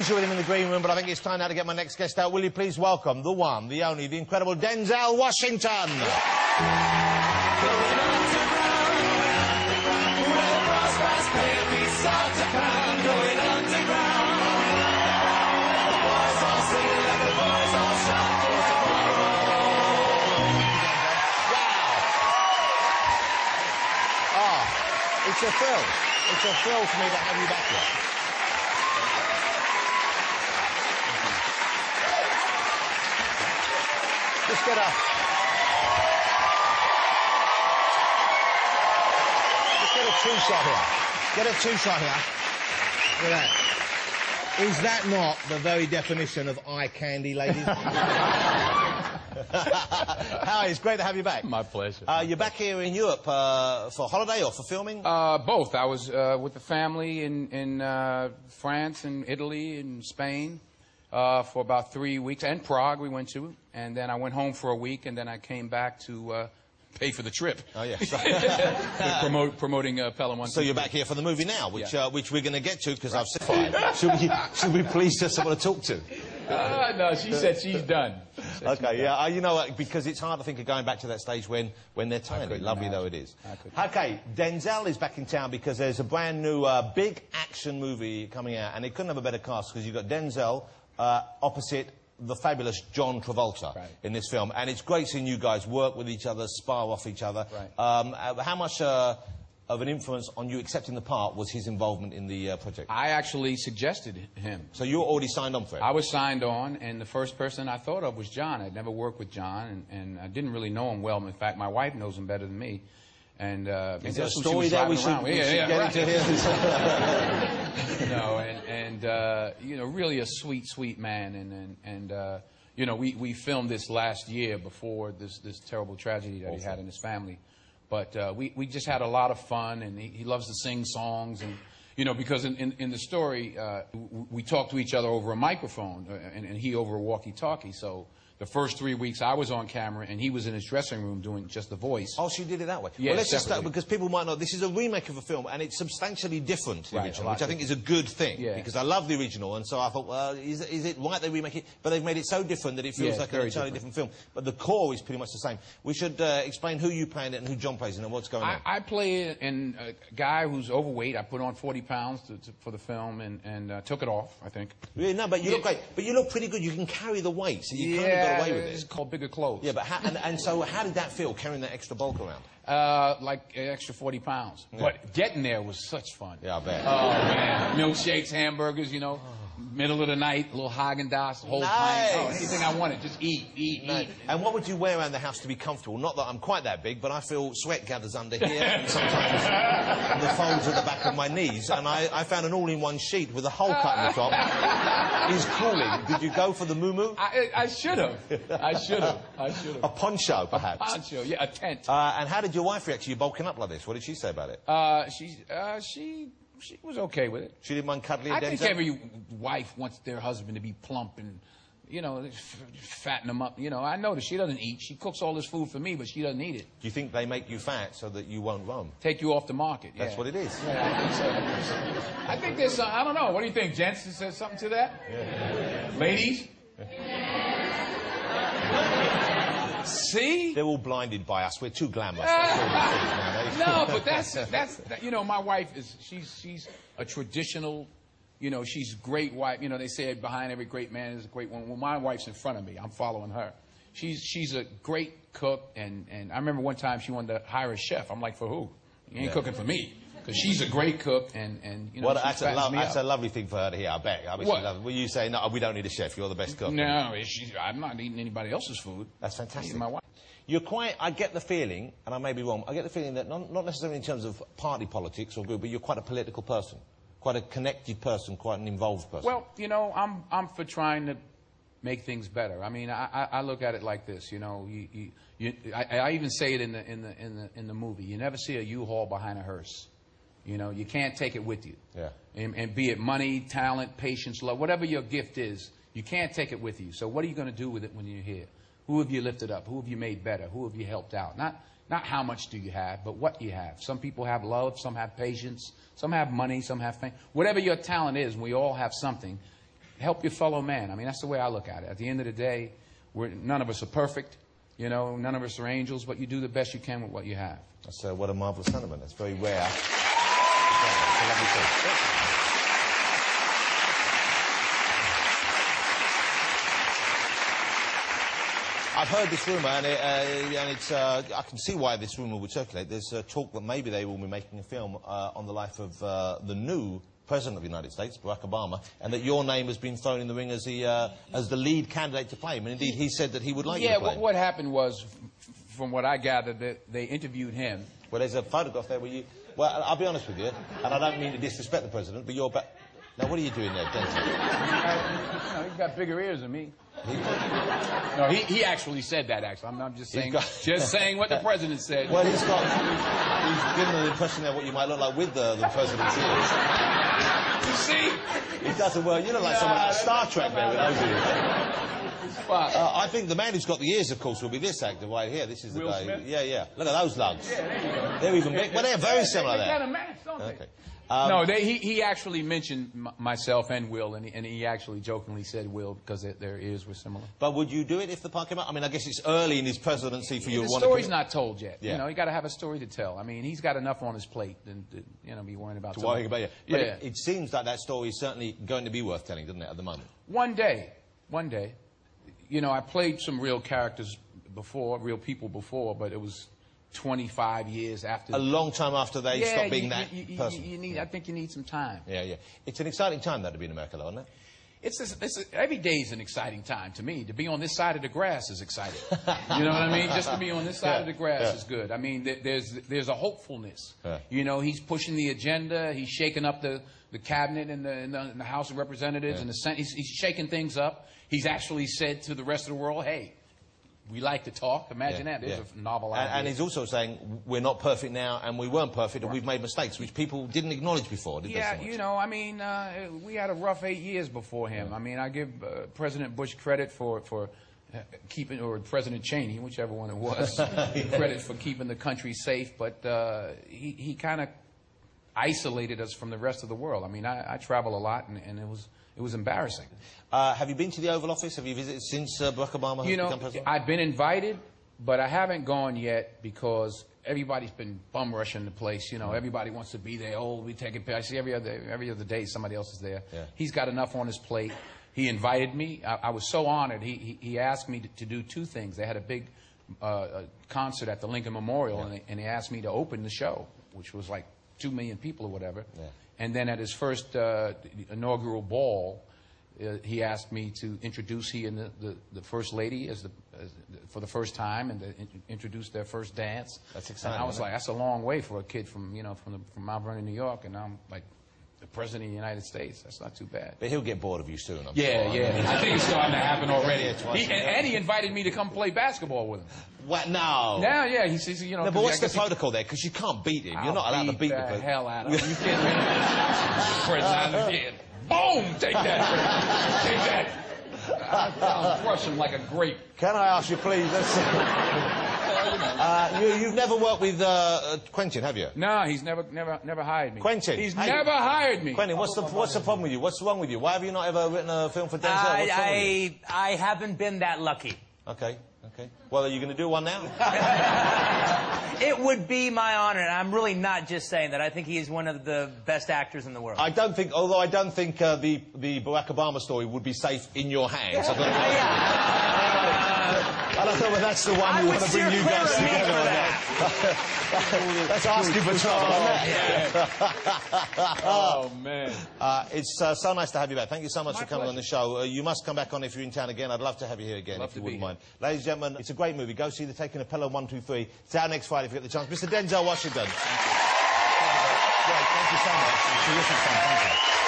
With him in the green room, but I think it's time now to get my next guest out. Will you please welcome the one, the only, the incredible Denzel Washington? It's a thrill. It's a thrill for me to have you back here. Just get a two-shot here. Get a two-shot here. Look at that. Is that not the very definition of eye candy, ladies? Howard, it's great to have you back. My pleasure. You're back here in Europe for holiday or for filming? Both. I was with the family in France and Italy and Spain for about 3 weeks, and Prague we went to, and then I went home for a week, and then I came back to pay for the trip. Oh, yeah. Promoting Pelham 1. So you're back here for the movie now, which we're going to get to, because I've said should we please just someone to talk to? No, she said she's done. Okay, yeah, you know what, because it's hard to think of going back to that stage when they're tiny, lovely though it is. Okay, Denzel is back in town because there's a brand new big action movie coming out, and it couldn't have a better cast because you've got Denzel opposite the fabulous John Travolta in this film, and it's great seeing you guys work with each other, spar off each other. How much of an influence on you accepting the part was his involvement in the project? I actually suggested him. So you were already signed on for it? I was signed on, and the first person I thought of was John. I'd never worked with John, and I didn't really know him well. In fact, my wife knows him better than me. And is there a story that we should get into here? No, you know, really a sweet, sweet man, and you know, we filmed this last year before this terrible tragedy that he had in his family. But we just had a lot of fun, and he loves to sing songs, and you know, because in the story we talk to each other over a microphone, and he over a walkie-talkie. So the first 3 weeks I was on camera, and he was in his dressing room doing just the voice. Oh, so you did it that way? Yeah, well, let's just start, because people might know, this is a remake of a film, and it's substantially different to the original, which I think is a good thing, because I love the original, and so I thought, well, is it right they remake it? But they've made it so different that it feels like an entirely different film. But the core is pretty much the same. We should explain who you play in it and who John plays in it and what's going on. I play a guy who's overweight. I put on 40 pounds for the film, and took it off, I think. Really? No, but you look great. But you look pretty good. You can carry the weight, so you kind of got away with it. It's called bigger clothes. Yeah, but so how did that feel, carrying that extra bulk around? Like an extra 40 pounds. Yeah. But getting there was such fun. Yeah, I bet. Oh, man. Milkshakes, hamburgers, you know. Middle of the night, a little Haagen-Dazs, whole pint. Oh, anything I wanted, just eat. And what would you wear around the house to be comfortable? Not that I'm quite that big, but I feel sweat gathers under here, and sometimes the folds at the back of my knees. And I found an all-in-one sheet with a hole cut in the top. Is cooling. Did you go for the muumuu? I should have. I should have. A poncho, perhaps. A poncho, yeah, a tent. And how did your wife react to you bulking up like this? What did she say about it? She was okay with it. She didn't mind cuddling and I think every wife wants their husband to be plump and, you know, fatten them up. You know, I noticed she doesn't eat. She cooks all this food for me, but she doesn't eat it. Do you think they make you fat so that you won't roam? Take you off the market, yeah. That's what it is. Yeah, I think so. I think there's some, I don't know. What do you think, gents? Is there something to that? Yeah. Ladies? See? They're all blinded by us. We're too glamorous. No, but that's you know, my wife is, she's a traditional, you know, she's a great wife. You know, they say behind every great man is a great woman. Well, my wife's in front of me. I'm following her. She's a great cook, and I remember one time she wanted to hire a chef. I'm like, for who? You ain't cooking for me. Because she's a great cook, and you know, that's a lovely thing for her to hear, I bet. I mean, well, you say, no, we don't need a chef, you're the best cook. No, I'm not eating anybody else's food. That's fantastic. My wife. You're quite, I get the feeling, and I may be wrong, I get the feeling that not necessarily in terms of party politics or group, but you're quite a political person. Quite a connected person, quite an involved person. Well, you know, I'm for trying to make things better. I mean, I look at it like this, you know, I even say it in the movie. You never see a U-Haul behind a hearse. You know, you can't take it with you. Yeah. And be it money, talent, patience, love, whatever your gift is, you can't take it with you. So what are you going to do with it when you're here? Who have you lifted up? Who have you made better? Who have you helped out? Not how much do you have, but what you have. Some people have love, some have patience, some have money, some have fame. Whatever your talent is, and we all have something, help your fellow man. I mean, that's the way I look at it. At the end of the day, none of us are perfect. You know, none of us are angels, but you do the best you can with what you have. That's what a marvelous sentiment. That's very rare. It's a lovely thing. I've heard this rumour, and it's, I can see why this rumour would circulate. There's talk that maybe they will be making a film on the life of the new President of the United States, Barack Obama, and that your name has been thrown in the ring as the lead candidate to play him. And indeed, he said that he would like you to play him. Yeah, what happened was, from what I gathered, that they interviewed him. Well, there's a photograph there where you... Well, I'll be honest with you, and I don't mean to disrespect the President, but you're back... Now, what are you doing there, Denzel? He's got bigger ears than me. No, he actually said that, actually. I'm just saying, just saying what the President said. Well, he's given an impression there what you might look like with the President's ears. You see? It doesn't work. You look like someone out of Star Trek there with those ears. I think the man who's got the ears, of course, will be this actor right here. This is the guy. Smith? Yeah. Look at those lugs. Yeah, there you go. They're even big. Well, they're very similar there. They kind of match, don't they? Okay. No, he actually mentioned myself and Will, and he actually jokingly said Will because their ears were similar. But would you do it if the part came out? I mean, I guess it's early in his presidency for you to want to... The story's not told yet. Yeah. You know, you got to have a story to tell. I mean, he's got enough on his plate than to be worrying about... Worrying about you. But yeah. It seems like that story is certainly going to be worth telling, doesn't it, at the moment? One day. You know, I played some real characters before, real people before, but it was 25 years after... A long time after they stopped being that person. I think you need some time. Yeah. It's an exciting time, though, to be in America, though, isn't it? Every day is an exciting time to me. To be on this side of the grass is exciting. You know what I mean? Just to be on this side of the grass is good. I mean, there's a hopefulness. Yeah. You know, he's pushing the agenda. He's shaking up the cabinet in the House of Representatives and the Senate. He's shaking things up. He's actually said to the rest of the world, hey, we like to talk. Imagine that. There's a novel idea. And he's also saying we're not perfect now, and we weren't perfect, and we've made mistakes, which people didn't acknowledge before, did they? Yeah, you know, I mean, we had a rough 8 years before him. I mean, I give President Bush credit for keeping, or President Cheney, whichever one it was, credit for keeping the country safe, but he kind of isolated us from the rest of the world. I mean, I travel a lot, and it was embarrassing. Have you been to the Oval Office? Have you visited since Barack Obama has become president? I've been invited, but I haven't gone yet because everybody's been bum rushing the place. You know, everybody wants to be there. Oh, we take it. I see every other day somebody else is there. Yeah. He's got enough on his plate. He invited me. I was so honored. He asked me to do two things. They had a big concert at the Lincoln Memorial, and he asked me to open the show, which was like 2 million people or whatever. Yeah. And then at his first inaugural ball, he asked me to introduce the First Lady for the first time and to introduce their first dance. That's exciting. And I was like, that's a long way for a kid from Mount Vernon, New York, and I'm like the President of the United States. That's not too bad. But he'll get bored of you soon, I'm sure. Yeah. I think it's starting to happen already. And he invited me to come play basketball with him. What? No. Now, yeah, he says, you know. No, but what's the protocol there? Because you can't beat him. You're not allowed to beat the president. Hell out of him. You can't President again. Boom! Take that. Take that. I'll crush him like a grape. Can I ask you, please? You've never worked with Quentin, have you? No, he's never hired me. Quentin? He's never hired me. Quentin, what's the problem with you? What's wrong with you? Why have you not ever written a film for Denzel? What's wrong with you? I haven't been that lucky. Okay. Well, are you going to do one now? It would be my honor, and I'm really not just saying that. I think he is one of the best actors in the world. Although I don't think the Barack Obama story would be safe in your hands. I don't know whether that's the one you want to bring you guys together on that. That's asking for trouble. Oh, man. It's so nice to have you back. Thank you so much for coming on the show. You must come back on if you're in town again. I'd love to have you here again if you wouldn't mind. Ladies and gentlemen, it's a great movie. Go see The Taking of Pelham 1, 2, 3. It's out next Friday if you get the chance. Mr. Denzel Washington. Thank you so much. Terrific fun. Thank you.